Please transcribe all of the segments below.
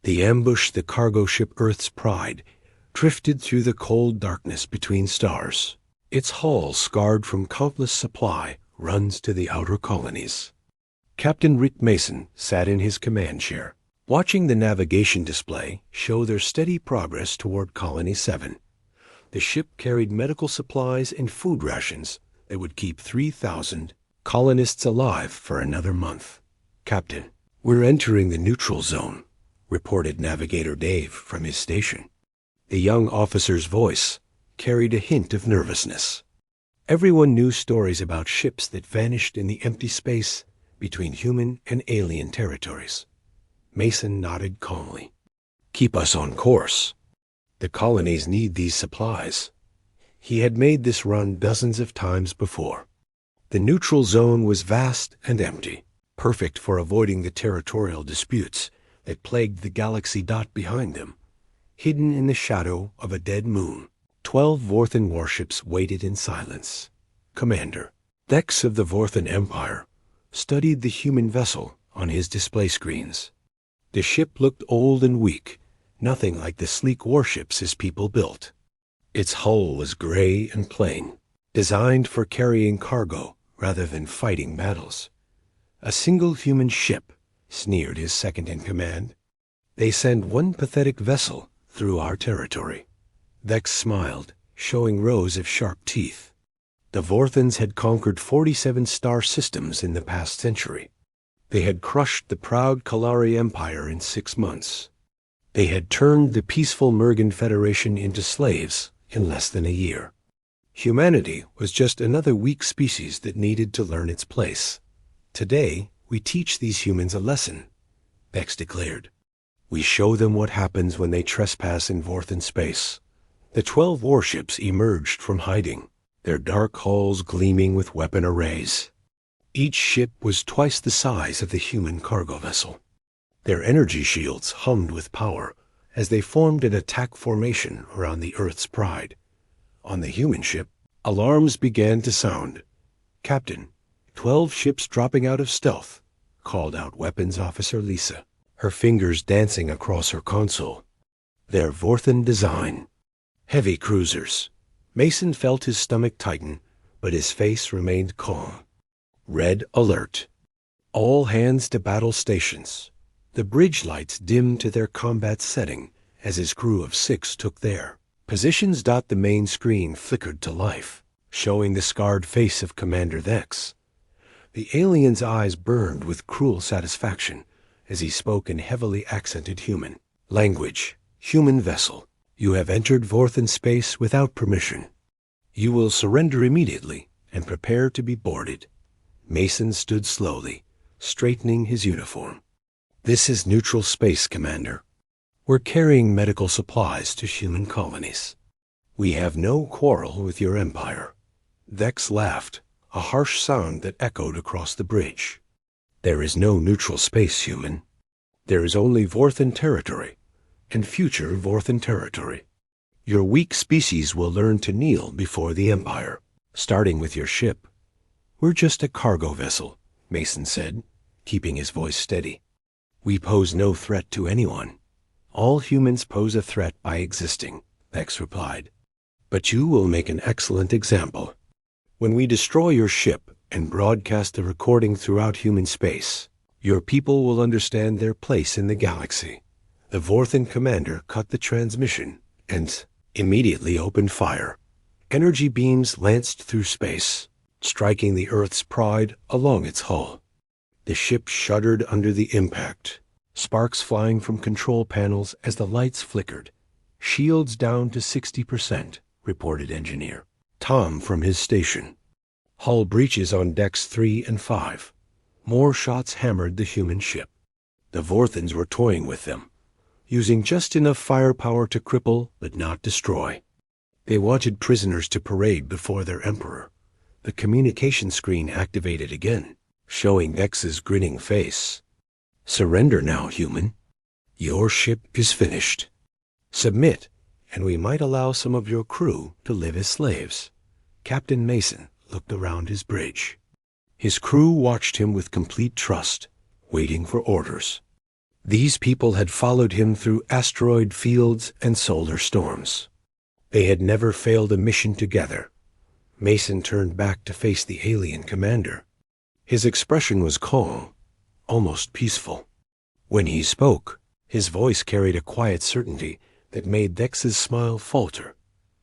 The ambush, the cargo ship Earth's Pride, drifted through the cold darkness between stars. Its hull, scarred from countless supply, runs to the outer colonies. Captain Rick Mason sat in his command chair, watching the navigation display show their steady progress toward Colony 7. The ship carried medical supplies and food rations that would keep 3,000 colonists alive for another month. "Captain, we're entering the neutral zone," reported Navigator Dave from his station. The young officer's voice carried a hint of nervousness. Everyone knew stories about ships that vanished in the empty space between human and alien territories. Mason nodded calmly. "Keep us on course. The colonies need these supplies." He had made this run dozens of times before. The neutral zone was vast and empty, perfect for avoiding the territorial disputes that plagued the galaxy dot behind them. Hidden in the shadow of a dead moon, 12 Vorthan warships waited in silence. Commander, Dex of the Vorthan Empire, studied the human vessel on his display screens. The ship looked old and weak, nothing like the sleek warships his people built. Its hull was gray and plain, designed for carrying cargo rather than fighting battles. "A single human ship," sneered his second-in-command. "They send one pathetic vessel through our territory." Dex smiled, showing rows of sharp teeth. The Vorthans had conquered 47 star systems in the past century. They had crushed the proud Kalari Empire in 6 months. They had turned the peaceful Mergan Federation into slaves in less than a year. Humanity was just another weak species that needed to learn its place. "Today, we teach these humans a lesson," Dex declared. "We show them what happens when they trespass in Vorthan space." The 12 warships emerged from hiding, their dark hulls gleaming with weapon arrays. Each ship was twice the size of the human cargo vessel. Their energy shields hummed with power as they formed an attack formation around the Earth's Pride. On the human ship, alarms began to sound. "Captain, 12 ships dropping out of stealth," called out Weapons Officer Lisa, her fingers dancing across her console. "Their Vorthan design. Heavy cruisers." Mason felt his stomach tighten, but his face remained calm. "Red alert. All hands to battle stations." The bridge lights dimmed to their combat setting as his crew of 6 took their positions. The main screen flickered to life, showing the scarred face of Commander Dex. The alien's eyes burned with cruel satisfaction as he spoke in heavily accented human language. "Human vessel, you have entered Vorthan space without permission. You will surrender immediately and prepare to be boarded." Mason stood slowly, straightening his uniform. "This is neutral space, Commander. We're carrying medical supplies to human colonies. We have no quarrel with your empire." Dex laughed, a harsh sound that echoed across the bridge. "There is no neutral space, human. There is only Vorthan territory, and future Vorthan territory. Your weak species will learn to kneel before the Empire, starting with your ship." "We're just a cargo vessel," Mason said, keeping his voice steady. "We pose no threat to anyone." "All humans pose a threat by existing," Dex replied. "But you will make an excellent example. When we destroy your ship and broadcast the recording throughout human space, your people will understand their place in the galaxy." The Vorthan commander cut the transmission and immediately opened fire. Energy beams lanced through space, striking the Earth's Pride along its hull. The ship shuddered under the impact, sparks flying from control panels as the lights flickered. "Shields down to 60%, reported Engineer Tom from his station. "Hull breaches on decks 3 and 5. More shots hammered the human ship. The Vorthans were toying with them, using just enough firepower to cripple but not destroy. They wanted prisoners to parade before their emperor. The communication screen activated again, showing Dex's grinning face. "Surrender now, human. Your ship is finished. Submit, and we might allow some of your crew to live as slaves." Captain Mason looked around his bridge. His crew watched him with complete trust, waiting for orders. These people had followed him through asteroid fields and solar storms. They had never failed a mission together. Mason turned back to face the alien commander. His expression was calm, almost peaceful. When he spoke, his voice carried a quiet certainty that made Thex's smile falter.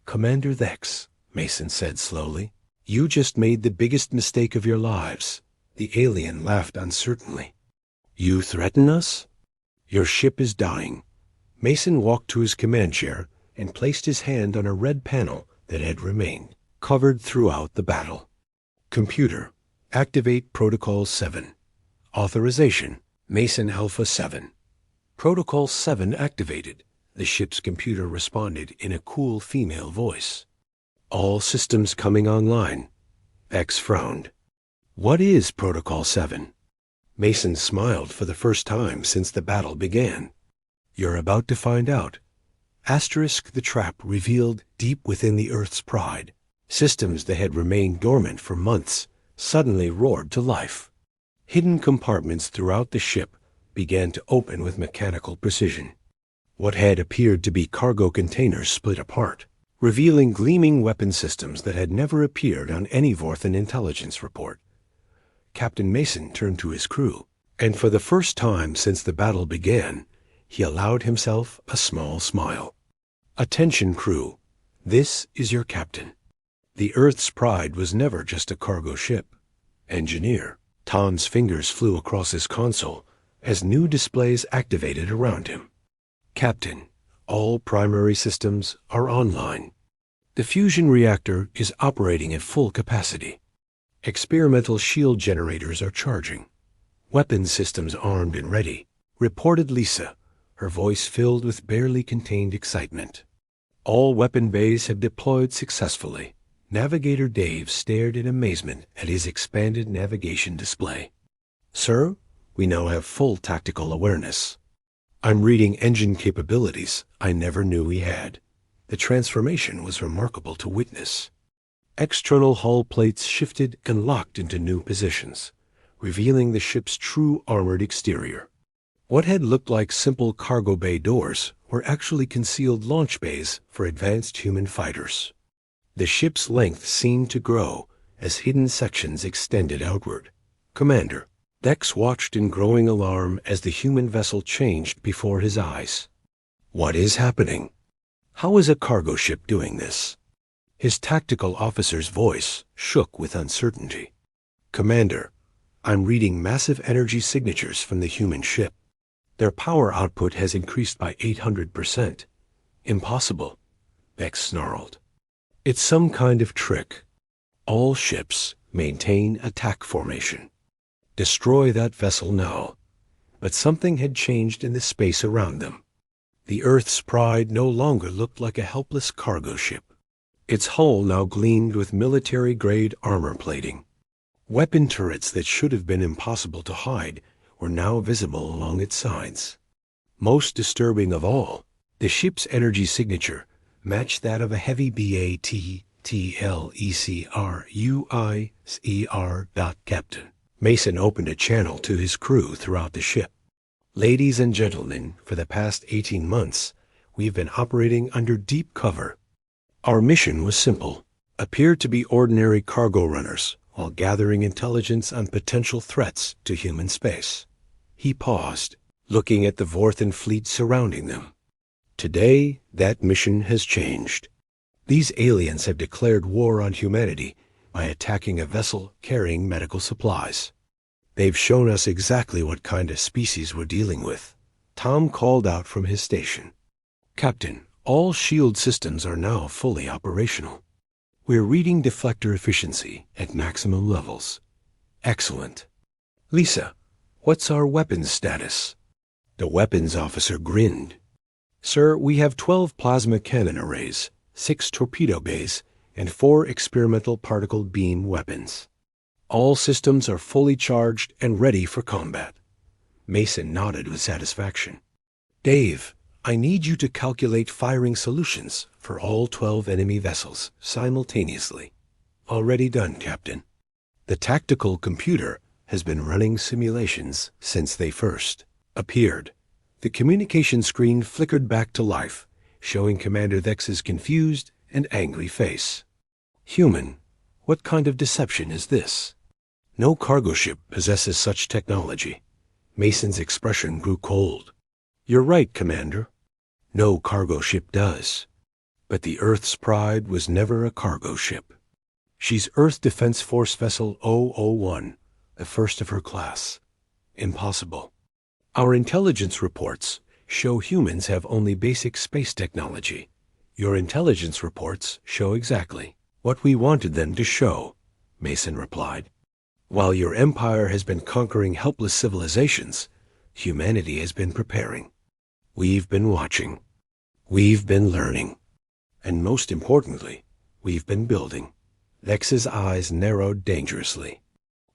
"Commander Thex," Mason said slowly, "you just made the biggest mistake of your lives." The alien laughed uncertainly. "You threaten us?" "Your ship is dying." Mason walked to his command chair and placed his hand on a red panel that had remained covered throughout the battle. "Computer, activate Protocol 7. Authorization, Mason Alpha 7. "Protocol 7 activated," the ship's computer responded in a cool female voice. "All systems coming online." X frowned. "What is Protocol 7? Mason smiled for the first time since the battle began. "You're about to find out." Asterisk the trap revealed deep within the Earth's pride. Systems that had remained dormant for months suddenly roared to life. Hidden compartments throughout the ship began to open with mechanical precision. What had appeared to be cargo containers split apart, revealing gleaming weapon systems that had never appeared on any Vorthan intelligence report. Captain Mason turned to his crew, and for the first time since the battle began, he allowed himself a small smile. "Attention, crew. This is your captain." The Earth's pride was never just a cargo ship. "Engineer." Tom's fingers flew across his console as new displays activated around him. "Captain, all primary systems are online. The fusion reactor is operating at full capacity. Experimental shield generators are charging. Weapons systems armed and ready," reported Lisa, her voice filled with barely contained excitement. "All weapon bays have deployed successfully." Navigator Dave stared in amazement at his expanded navigation display. "Sir, we now have full tactical awareness. I'm reading engine capabilities I never knew we had." The transformation was remarkable to witness. External hull plates shifted and locked into new positions, revealing the ship's true armored exterior. What had looked like simple cargo bay doors were actually concealed launch bays for advanced human fighters. The ship's length seemed to grow as hidden sections extended outward. "Commander." Dex watched in growing alarm as the human vessel changed before his eyes. "What is happening? How is a cargo ship doing this?" His tactical officer's voice shook with uncertainty. "Commander, I'm reading massive energy signatures from the human ship. Their power output has increased by 800%. "Impossible," Beck snarled. "It's some kind of trick. All ships maintain attack formation. Destroy that vessel now." But something had changed in the space around them. The Earth's pride no longer looked like a helpless cargo ship. Its hull now gleamed with military-grade armor plating. Weapon turrets that should have been impossible to hide were now visible along its sides. Most disturbing of all, the ship's energy signature matched that of a heavy BAT-TLECRUICER. Mason opened a channel to his crew throughout the ship. "Ladies and gentlemen, for the past 18 months, we've been operating under deep cover. Our mission was simple, appeared to be ordinary cargo runners while gathering intelligence on potential threats to human space." He paused, looking at the Vorthan fleet surrounding them. "Today, that mission has changed. These aliens have declared war on humanity by attacking a vessel carrying medical supplies. They've shown us exactly what kind of species we're dealing with." Tom called out from his station. "Captain, all shield systems are now fully operational. We're reading deflector efficiency at maximum levels." "Excellent." "Lisa, what's our weapons status?" The weapons officer grinned. "Sir, we have 12 plasma cannon arrays, 6 torpedo bays, and 4 experimental particle beam weapons. All systems are fully charged and ready for combat." Mason nodded with satisfaction. "Dave, I need you to calculate firing solutions for all 12 enemy vessels simultaneously." "Already done, Captain." The tactical computer has been running simulations since they first appeared. The communication screen flickered back to life, showing Commander Thex's confused and angry face. Human, what kind of deception is this? No cargo ship possesses such technology. Mason's expression grew cold. You're right, Commander. No cargo ship does. But the Earth's Pride was never a cargo ship. She's Earth Defense Force Vessel 001, the first of her class. Impossible. Our intelligence reports show humans have only basic space technology. Your intelligence reports show exactly what we wanted them to show, Mason replied. While your empire has been conquering helpless civilizations, humanity has been preparing. We've been watching. We've been learning. And most importantly, we've been building. Thex's eyes narrowed dangerously.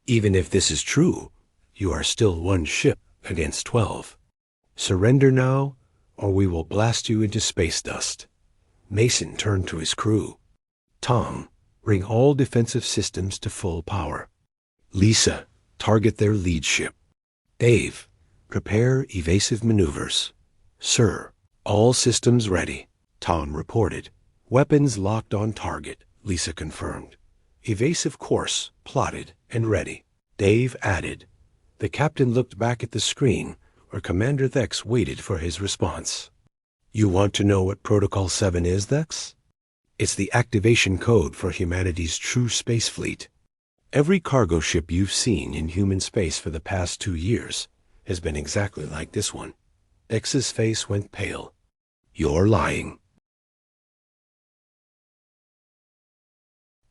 Even if this is true, you are still one ship against 12. Surrender now, or we will blast you into space dust. Mason turned to his crew. Tom, bring all defensive systems to full power. Lisa, target their lead ship. Dave, prepare evasive maneuvers. Sir, all systems ready, Tom reported. Weapons locked on target, Lisa confirmed. Evasive course plotted and ready, Dave added. The captain looked back at the screen where Commander Thex waited for his response. You want to know what Protocol 7 is, Thex? It's the activation code for humanity's true space fleet. Every cargo ship you've seen in human space for the past 2 years has been exactly like this one. Thex's face went pale. You're lying.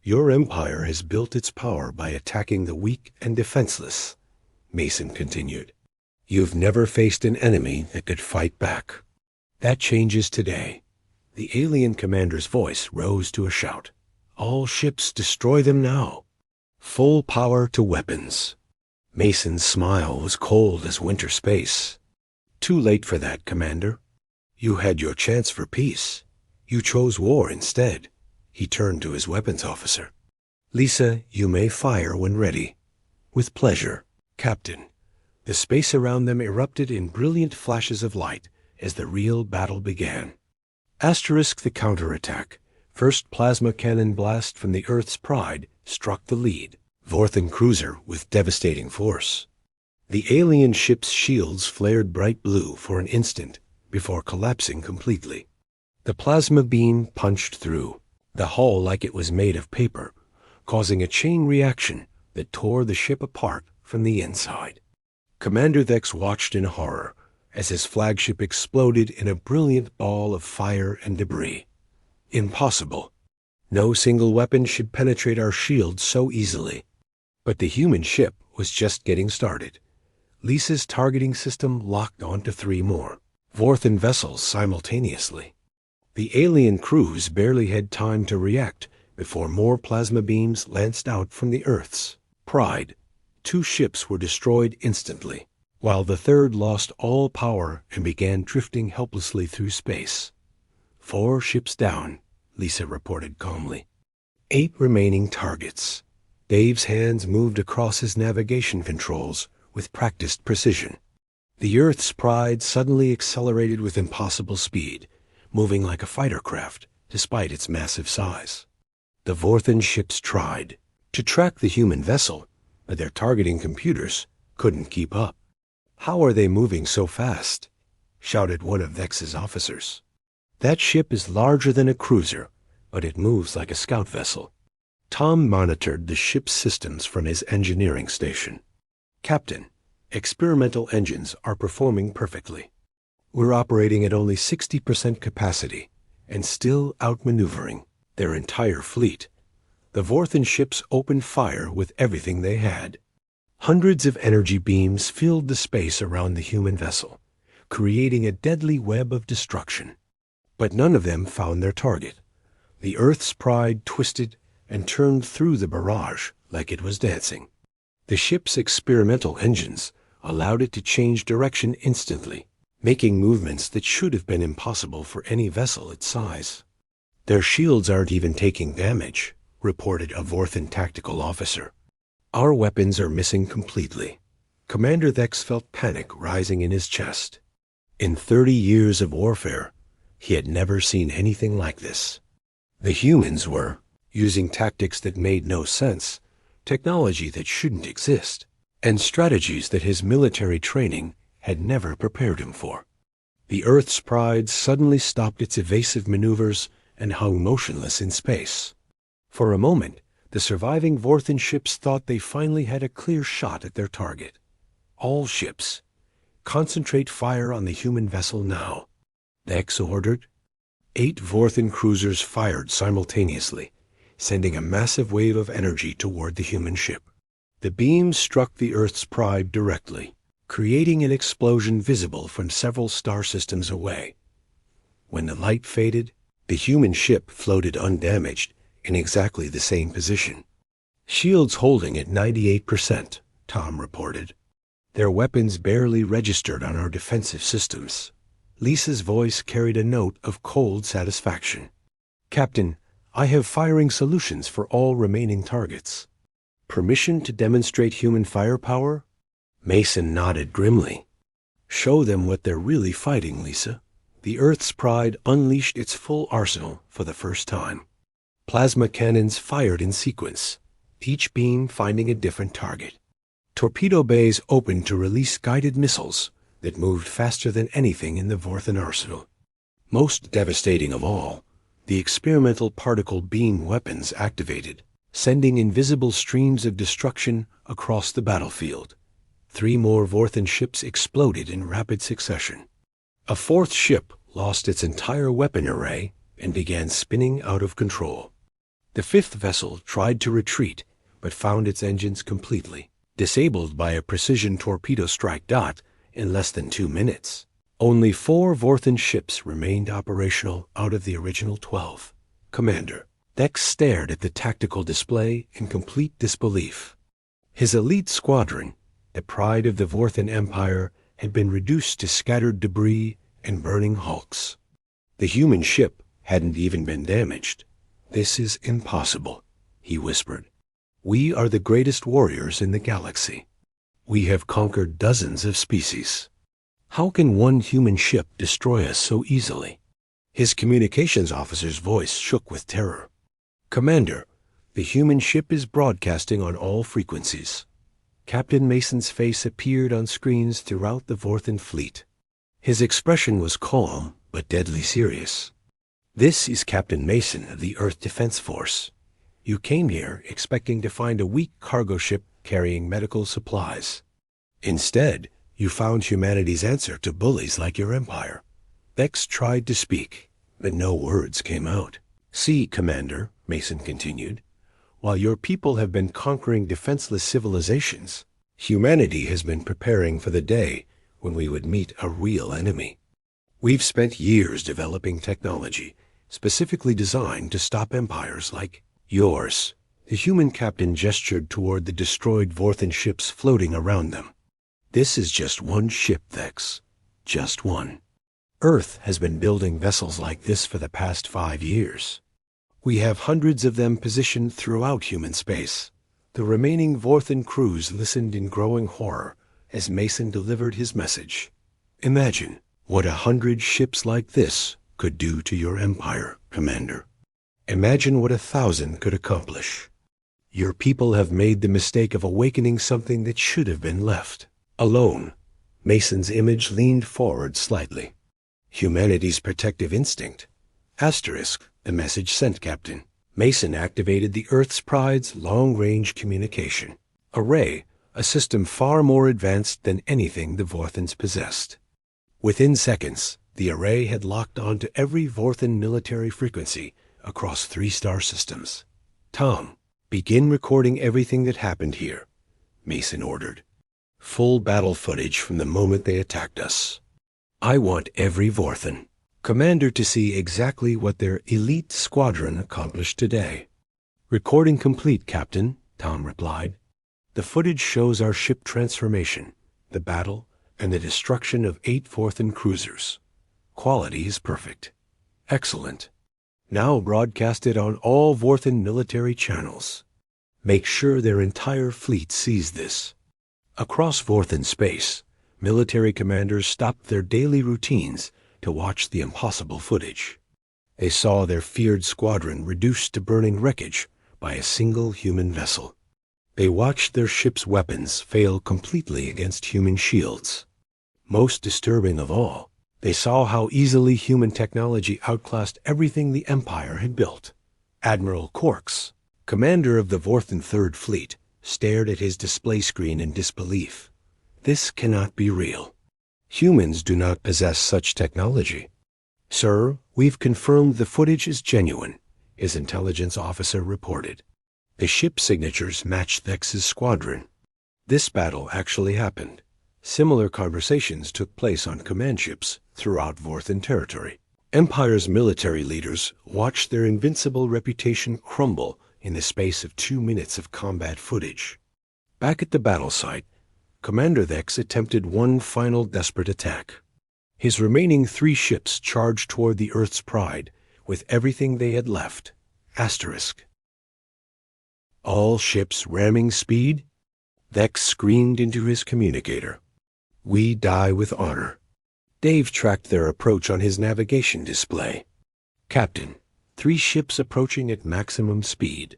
Your empire has built its power by attacking the weak and defenseless, Mason continued. You've never faced an enemy that could fight back. That changes today. The alien commander's voice rose to a shout. All ships, destroy them now. Full power to weapons. Mason's smile was cold as winter space. Too late for that, Commander. You had your chance for peace. You chose war instead. He turned to his weapons officer. Lisa, you may fire when ready. With pleasure, Captain. The space around them erupted in brilliant flashes of light as the real battle began. Asterisk the counterattack. First plasma cannon blast from the Earth's Pride struck the lead, Vorthan cruiser with devastating force. The alien ship's shields flared bright blue for an instant before collapsing completely. The plasma beam punched through, the hull like it was made of paper, causing a chain reaction that tore the ship apart from the inside. Commander Thex watched in horror as his flagship exploded in a brilliant ball of fire and debris. Impossible. No single weapon should penetrate our shields so easily. But the human ship was just getting started. Lisa's targeting system locked onto 3 more Vorthan vessels simultaneously. The alien crews barely had time to react before more plasma beams lanced out from the Earth's Pride. 2 ships were destroyed instantly, while the third lost all power and began drifting helplessly through space. 4 ships down, Lisa reported calmly. 8 remaining targets. Dave's hands moved across his navigation controls with practiced precision. The Earth's Pride suddenly accelerated with impossible speed, moving like a fighter craft despite its massive size. The Vorthan ships tried to track the human vessel, but their targeting computers couldn't keep up. How are they moving so fast? Shouted one of Vex's officers. That ship is larger than a cruiser, but it moves like a scout vessel. Tom monitored the ship's systems from his engineering station. Captain, experimental engines are performing perfectly. We're operating at only 60% capacity and still outmaneuvering their entire fleet. The Vorthan ships opened fire with everything they had. Hundreds of energy beams filled the space around the human vessel, creating a deadly web of destruction. But none of them found their target. The Earth's Pride twisted and turned through the barrage like it was dancing. The ship's experimental engines allowed it to change direction instantly, making movements that should have been impossible for any vessel its size. Their shields aren't even taking damage, reported a Vorthan tactical officer. Our weapons are missing completely. Commander Thex felt panic rising in his chest. In 30 years of warfare, he had never seen anything like this. The humans were using tactics that made no sense, technology that shouldn't exist, and strategies that his military training had never prepared him for. The Earth's pride suddenly stopped its evasive maneuvers and hung motionless in space. For a moment, the surviving Vorthan ships thought they finally had a clear shot at their target. All ships, concentrate fire on the human vessel now, Dex ordered. 8 Vorthan cruisers fired simultaneously, sending a massive wave of energy toward the human ship. The beams struck the Earth's pride directly, creating an explosion visible from several star systems away. When the light faded, the human ship floated undamaged in exactly the same position. Shields holding at 98%, Tom reported. Their weapons barely registered on our defensive systems. Lisa's voice carried a note of cold satisfaction. Captain, I have firing solutions for all remaining targets. Permission to demonstrate human firepower? Mason nodded grimly. Show them what they're really fighting, Lisa. The Earth's pride unleashed its full arsenal for the first time. Plasma cannons fired in sequence, each beam finding a different target. Torpedo bays opened to release guided missiles that moved faster than anything in the Vorthan arsenal. Most devastating of all, the experimental particle beam weapons activated, sending invisible streams of destruction across the battlefield. 3 more Vorthan ships exploded in rapid succession. A 4th ship lost its entire weapon array and began spinning out of control. The 5th vessel tried to retreat, but found its engines completely disabled by a precision torpedo strike dot in less than 2 minutes. Only 4 Vorthan ships remained operational out of the original 12. Commander, Dex stared at the tactical display in complete disbelief. His elite squadron, the pride of the Vorthan Empire, had been reduced to scattered debris and burning hulks. The human ship hadn't even been damaged. This is impossible, he whispered. We are the greatest warriors in the galaxy. We have conquered dozens of species. How can one human ship destroy us so easily? His communications officer's voice shook with terror. Commander, the human ship is broadcasting on all frequencies. Captain Mason's face appeared on screens throughout the Vorthan fleet. His expression was calm but deadly serious. This is Captain Mason of the Earth Defense Force. You came here expecting to find a weak cargo ship carrying medical supplies. Instead, you found humanity's answer to bullies like your empire. Dex tried to speak, but no words came out. See, Commander, Mason continued, while your people have been conquering defenseless civilizations, humanity has been preparing for the day when we would meet a real enemy. We've spent years developing technology specifically designed to stop empires like yours. The human captain gestured toward the destroyed Vorthan ships floating around them. This is just one ship, Dex. Just one. Earth has been building vessels like this for the past 5 years. We have hundreds of them positioned throughout human space. The remaining Vorthan crews listened in growing horror as Mason delivered his message. Imagine what 100 ships like this could do to your empire, Commander. Imagine what 1,000 could accomplish. Your people have made the mistake of awakening something that should have been left alone. Mason's image leaned forward slightly. Humanity's protective instinct. Asterisk, the message sent, Captain. Mason activated the Earth's Pride's long-range communication array, a system far more advanced than anything the Vorthans possessed. Within seconds, the array had locked onto every Vorthan military frequency across 3 star systems. Tom, begin recording everything that happened here, Mason ordered. Full battle footage from the moment they attacked us. I want every Vorthan commander to see exactly what their elite squadron accomplished today. Recording complete, Captain, Tom replied. The footage shows our ship transformation, the battle, and the destruction of 8 Vorthan cruisers. Quality is perfect. Excellent. Now broadcast it on all Vorthan military channels. Make sure their entire fleet sees this. Across Vorthan space, Military commanders stopped their daily routines to watch the impossible footage. They saw their feared squadron reduced to burning wreckage by a single human vessel. They watched their ship's weapons fail completely against human shields. Most disturbing of all, they saw how easily human technology outclassed everything the Empire had built. Admiral Quarks, commander of the 4th and 3rd Fleet, stared at his display screen in disbelief. This cannot be real. Humans do not possess such technology. Sir, we've confirmed the footage is genuine, his intelligence officer reported. The ship signatures match Vex's squadron. This battle actually happened. Similar conversations took place on command ships throughout Vorthan territory. Empire's military leaders watched their invincible reputation crumble in the space of 2 minutes of combat footage. Back at the battle site, Commander Vex attempted one final desperate attack. His remaining 3 ships charged toward the Earth's Pride with everything they had left. Asterisk. All ships ramming speed? Vex screamed into his communicator. We die with honor. Dave tracked their approach on his navigation display. Captain, 3 ships approaching at maximum speed.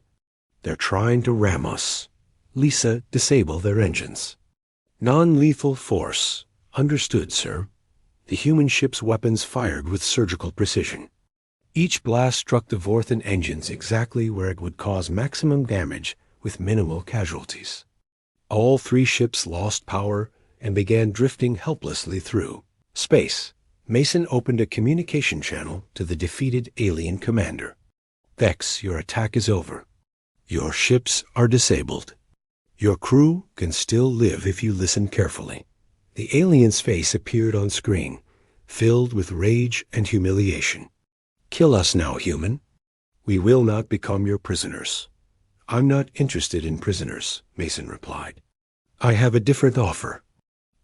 They're trying to ram us. Lisa, disable their engines. Non-lethal force. Understood, sir. The human ship's weapons fired with surgical precision. Each blast struck the Vorthan engines exactly where it would cause maximum damage with minimal casualties. All 3 ships lost power and began drifting helplessly through space. Mason opened a communication channel to the defeated alien commander. Vex, your attack is over. Your ships are disabled. Your crew can still live if you listen carefully. The alien's face appeared on screen, filled with rage and humiliation. Kill us now, human. We will not become your prisoners. I'm not interested in prisoners, Mason replied. I have a different offer.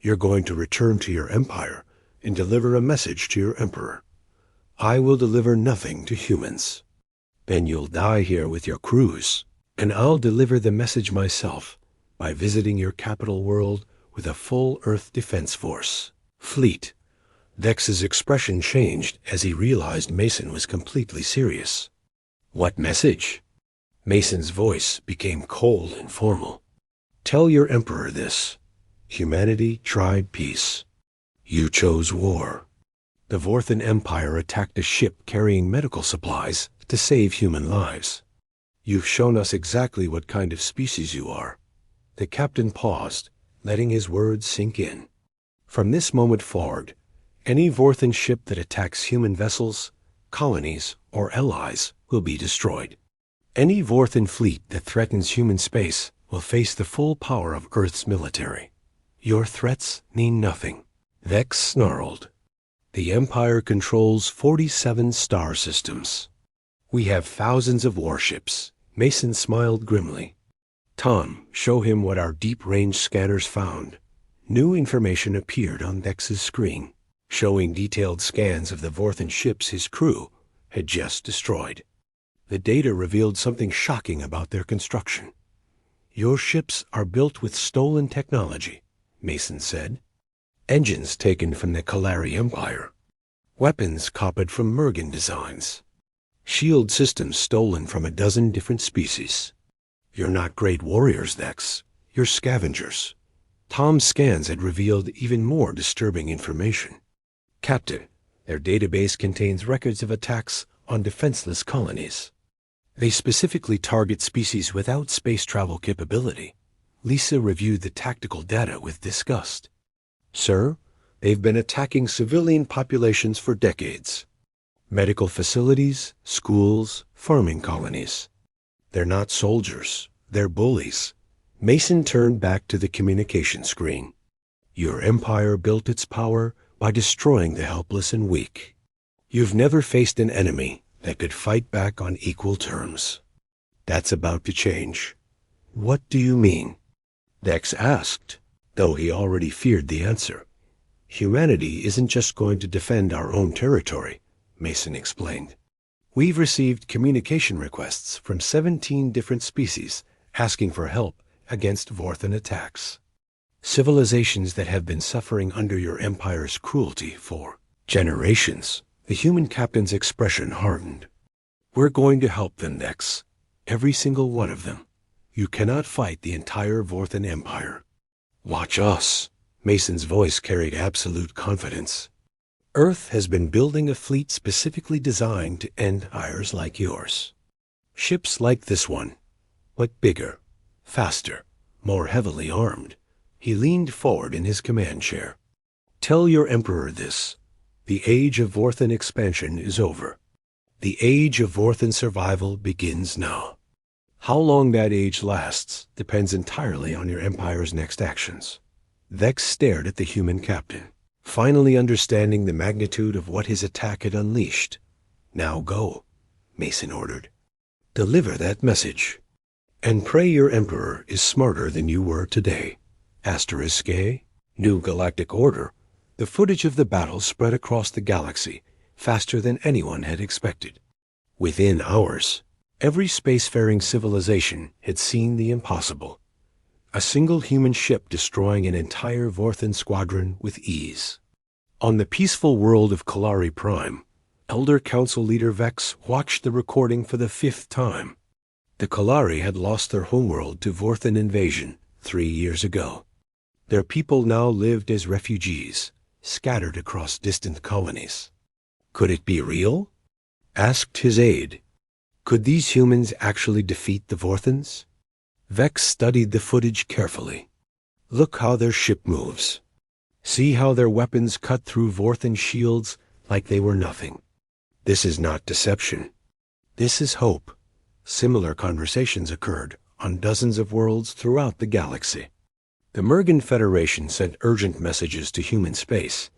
You're going to return to your empire and deliver a message to your emperor. I will deliver nothing to humans. Then you'll die here with your crews, and I'll deliver the message myself by visiting your capital world with a full Earth defense force. Fleet. Vex's expression changed as he realized Mason was completely serious. What message? Mason's voice became cold and formal. Tell your emperor this. Humanity tried peace. You chose war. The Vorthan Empire attacked a ship carrying medical supplies to save human lives. You've shown us exactly what kind of species you are. The captain paused, letting his words sink in. From this moment forward, any Vorthan ship that attacks human vessels, colonies, or allies will be destroyed. Any Vorthan fleet that threatens human space will face the full power of Earth's military. Your threats mean nothing. Vex snarled. The Empire controls 47 star systems. We have thousands of warships. Mason smiled grimly. Tom, show him what our deep-range scanners found. New information appeared on Vex's screen, showing detailed scans of the Vorthan ships his crew had just destroyed. The data revealed something shocking about their construction. Your ships are built with stolen technology, Mason said. Engines taken from the Kalari Empire. Weapons copied from Mergen designs. Shield systems stolen from a dozen different species. You're not great warriors, Vex. You're scavengers. Tom's scans had revealed even more disturbing information. Captain, their database contains records of attacks on defenseless colonies. They specifically target species without space travel capability. Lisa reviewed the tactical data with disgust. Sir, they've been attacking civilian populations for decades. Medical facilities, schools, farming colonies. They're not soldiers. They're bullies. Mason turned back to the communication screen. Your empire built its power by destroying the helpless and weak. You've never faced an enemy that could fight back on equal terms. That's about to change. What do you mean? Vex asked, though he already feared the answer. Humanity isn't just going to defend our own territory, Mason explained. We've received communication requests from 17 different species asking for help against Vorthan attacks. Civilizations that have been suffering under your empire's cruelty for generations. The human captain's expression hardened. We're going to help them, Dex. Every single one of them. You cannot fight the entire Vorthan Empire. Watch us. Mason's voice carried absolute confidence. Earth has been building a fleet specifically designed to end empires like yours. Ships like this one, but bigger, faster, more heavily armed. He leaned forward in his command chair. Tell your emperor this. The age of Vorthan expansion is over. The age of Vorthan survival begins now. How long that age lasts depends entirely on your empire's next actions. Vex stared at the human captain, finally understanding the magnitude of what his attack had unleashed. Now go, Mason ordered. Deliver that message. And pray your emperor is smarter than you were today. Asterisk A. New Galactic Order. The footage of the battle spread across the galaxy faster than anyone had expected. Within hours, every spacefaring civilization had seen the impossible. A single human ship destroying an entire Vorthan squadron with ease. On the peaceful world of Kalari Prime, Elder Council Leader Vex watched the recording for the 5th time. The Kalari had lost their homeworld to Vorthan invasion 3 years ago. Their people now lived as refugees, scattered across distant colonies. Could it be real? Asked his aide. Could these humans actually defeat the Vorthans? Vex studied the footage carefully. Look how their ship moves. See how their weapons cut through Vorthan shields like they were nothing. This is not deception. This is hope. Similar conversations occurred on dozens of worlds throughout the galaxy. The Mergan Federation sent urgent messages to human space,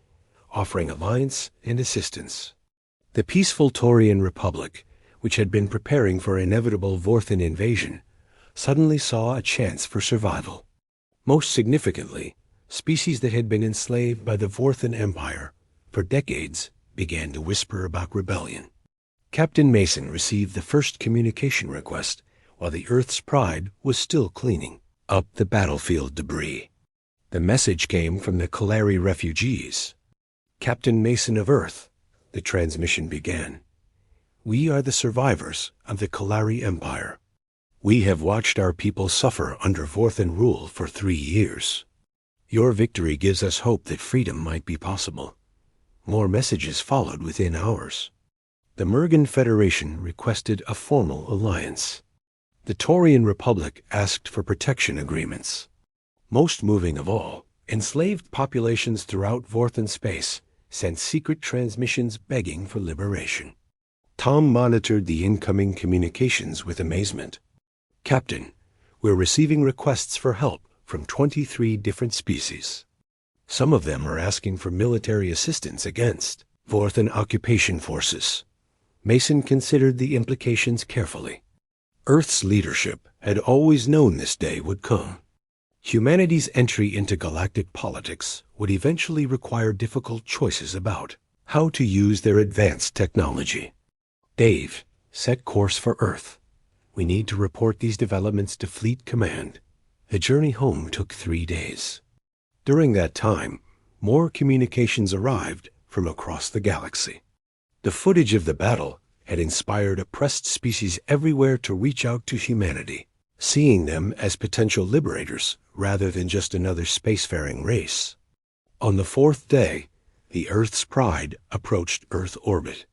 offering alliance and assistance. The peaceful Taurian Republic, which had been preparing for inevitable Vorthan invasion, suddenly saw a chance for survival. Most significantly, species that had been enslaved by the Vorthan Empire for decades began to whisper about rebellion. Captain Mason received the first communication request while the Earth's Pride was still cleaning up the battlefield debris. The message came from the Kalari refugees. Captain Mason of Earth, the transmission began. We are the survivors of the Kalari Empire. We have watched our people suffer under Vorthan rule for 3 years. Your victory gives us hope that freedom might be possible. More messages followed within hours. The Mergan Federation requested a formal alliance. The Taurian Republic asked for protection agreements. Most moving of all, enslaved populations throughout Vorthan space sent secret transmissions begging for liberation. Tom monitored the incoming communications with amazement. Captain, we're receiving requests for help from 23 different species. Some of them are asking for military assistance against Vorthan occupation forces. Mason considered the implications carefully. Earth's leadership had always known this day would come. Humanity's entry into galactic politics would eventually require difficult choices about how to use their advanced technology. Dave, set course for Earth. We need to report these developments to Fleet Command. The journey home took 3 days. During that time, more communications arrived from across the galaxy. The footage of the battle had inspired oppressed species everywhere to reach out to humanity, seeing them as potential liberators rather than just another spacefaring race. On the 4th day, the Earth's Pride approached Earth orbit.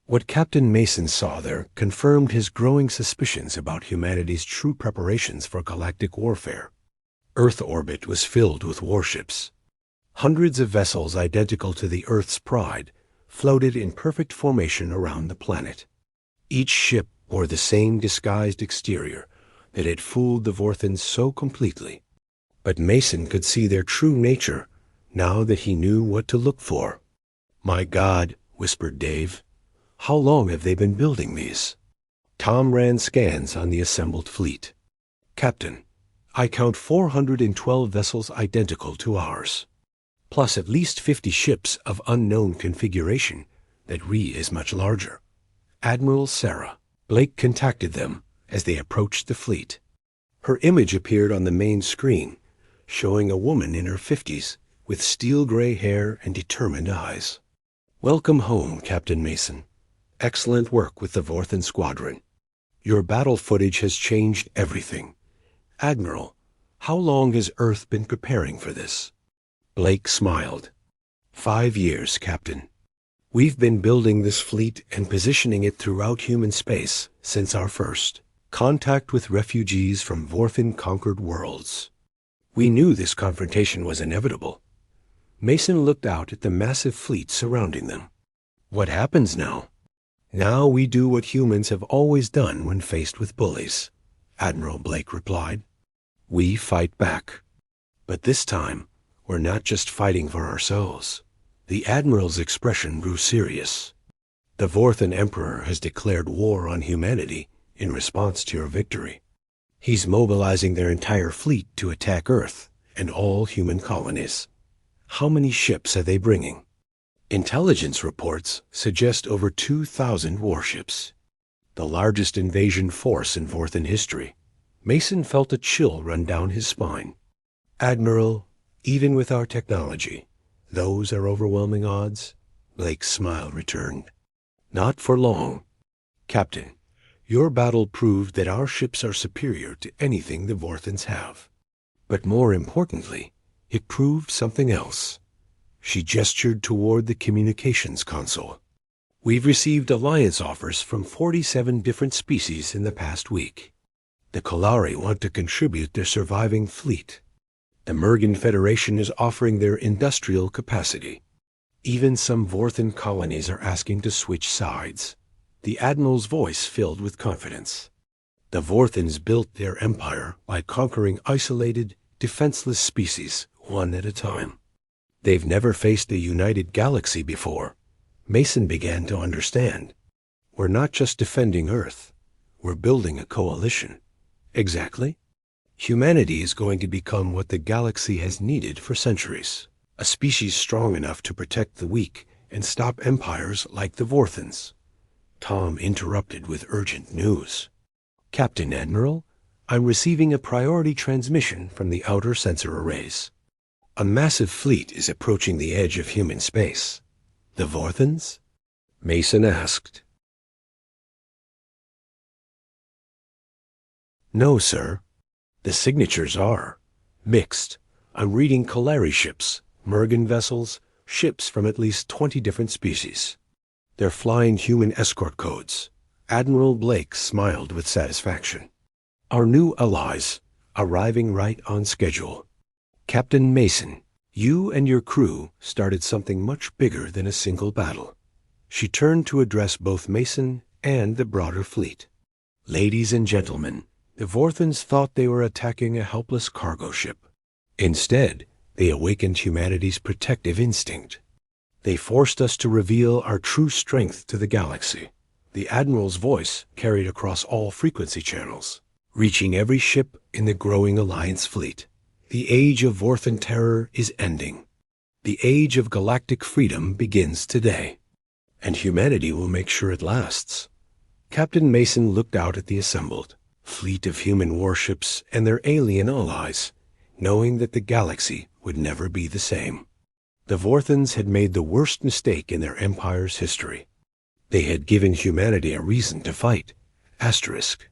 What Captain Mason saw there confirmed his growing suspicions about humanity's true preparations for galactic warfare. Earth orbit was filled with warships. Hundreds of vessels identical to the Earth's Pride floated in perfect formation around the planet. Each ship wore the same disguised exterior that had fooled the Vorthans so completely. But Mason could see their true nature now that he knew what to look for. "My God," whispered Dave. "How long have they been building these?" Tom ran scans on the assembled fleet. "Captain, I count 412 vessels identical to ours, plus at least 50 ships of unknown configuration that read as much larger." Admiral Sarah Blake contacted them as they approached the fleet. Her image appeared on the main screen, showing a woman in her 50s with steel-gray hair and determined eyes. "Welcome home, Captain Mason. Excellent work with the Vorthen Squadron. Your battle footage has changed everything. Admiral, how long has Earth been preparing for this?" Blake smiled. 5 years, Captain. We've been building this fleet and positioning it throughout human space since our first contact with refugees from Vorthen-conquered worlds. We knew this confrontation was inevitable. Mason looked out at the massive fleet surrounding them. "What happens now?" "Now we do what humans have always done when faced with bullies," Admiral Blake replied. "We fight back. But this time, we're not just fighting for ourselves." The Admiral's expression grew serious. "The Vorthen Emperor has declared war on humanity in response to your victory. He's mobilizing their entire fleet to attack Earth and all human colonies. How many ships are they bringing?" "Intelligence reports suggest over 2,000 warships. The largest invasion force in Vorthen history." Mason felt a chill run down his spine. "Admiral, even with our technology, those are overwhelming odds?" Blake's smile returned. "Not for long. Captain, your battle proved that our ships are superior to anything the Vorthens have. But more importantly, it proved something else." She gestured toward the communications console. "We've received alliance offers from 47 different species in the past week. The Kolari want to contribute their surviving fleet. The Mergen Federation is offering their industrial capacity. Even some Vorthen colonies are asking to switch sides." The Admiral's voice filled with confidence. "The Vorthens built their empire by conquering isolated, defenseless species one at a time. They've never faced a united galaxy before." Mason began to understand. "We're not just defending Earth. We're building a coalition." "Exactly. Humanity is going to become what the galaxy has needed for centuries. A species strong enough to protect the weak and stop empires like the Vorthens." Tom interrupted with urgent news. "Captain Admiral, I'm receiving a priority transmission from the outer sensor arrays. A massive fleet is approaching the edge of human space." "The Vorthens?" Mason asked. "No, sir. The signatures are mixed. I'm reading Kolari ships, Mergen vessels, ships from at least 20 different species. They're flying human escort codes." Admiral Blake smiled with satisfaction. "Our new allies, arriving right on schedule. Captain Mason, you and your crew started something much bigger than a single battle." She turned to address both Mason and the broader fleet. "Ladies and gentlemen, the Vorthens thought they were attacking a helpless cargo ship. Instead, they awakened humanity's protective instinct. They forced us to reveal our true strength to the galaxy." The Admiral's voice carried across all frequency channels, reaching every ship in the growing Alliance fleet. "The age of Vorthen terror is ending. The age of galactic freedom begins today. And humanity will make sure it lasts." Captain Mason looked out at the assembled fleet of human warships and their alien allies, knowing that the galaxy would never be the same. The Vorthens had made the worst mistake in their empire's history. They had given humanity a reason to fight. Asterisk.